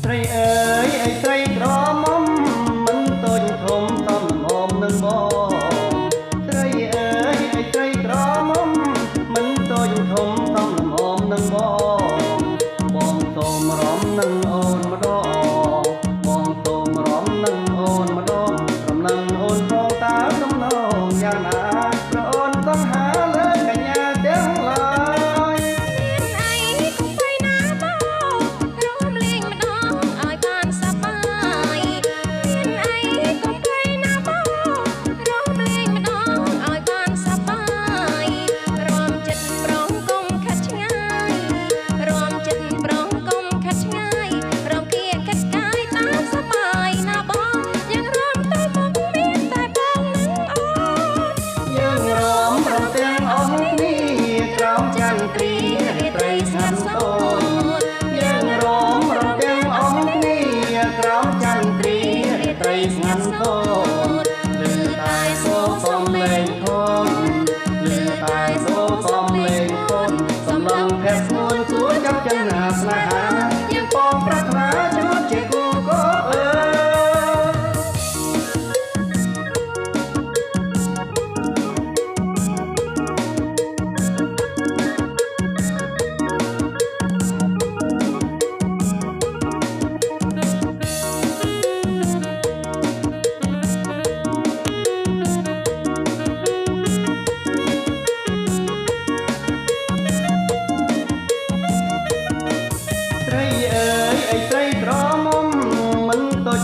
ស្រីអើយអីស្រីក្រមុំមិនតូចធំតំហមនឹងបងស្រីអើយអីស្រីក្រមុំមិនតូចធំតំហមនឹងបងសូមរំនឹងអូនម្ដងបងសូមរំនឹងអូនម្ដងរំនឹងអូនផងតើសំណងយ៉ាងណាប្រអូនក៏ហាលើកញ្ញាទាំងឡាយក្រោមចន្ទ្រីរាត្រីស្ងាត់សូត្រលឺតែសូរសំឡេងខនលឺតែសូរសំឡេងខនសំឡងភ័ក្រស្ងួនសួរចាប់ចិនណាស្នេហាយើងបងប្រាថ្នាជួបជាគូក៏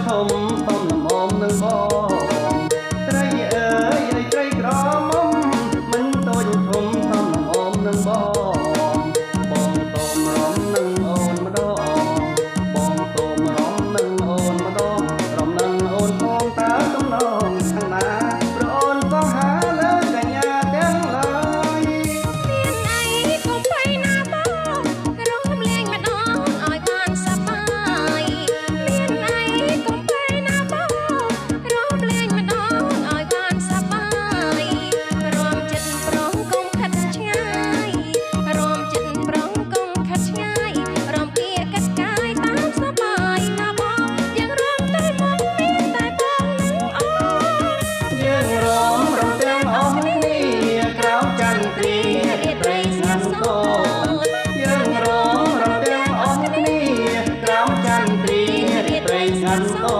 ធំតំល្មមនឹងបងស្រីអើយអីស្រីក្រមុំមិនតូចធំតំល្មមនឹងបងសូមរំនឹងអូនម្ដងបងសូមរំនឹងអូនម្ដងរំនឹងអូនផងតើសំណងខាងណាប្រអូនក៏ហាលើកញ្ញាទាំងឡាយមានអីកុំភ័យណាបងរំលែងម្ដងឲ្យបានសប្បាយមានអីកុំយើងរំរំទាំងអស់គ្នាក្រោមចន្ទ្រីរាត្រីស្ងាត់សូ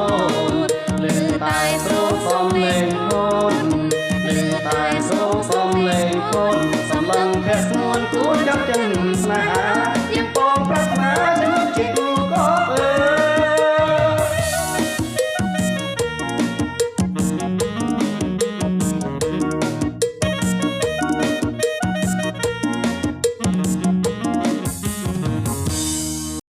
ត្រលឺតែសូរសំឡេង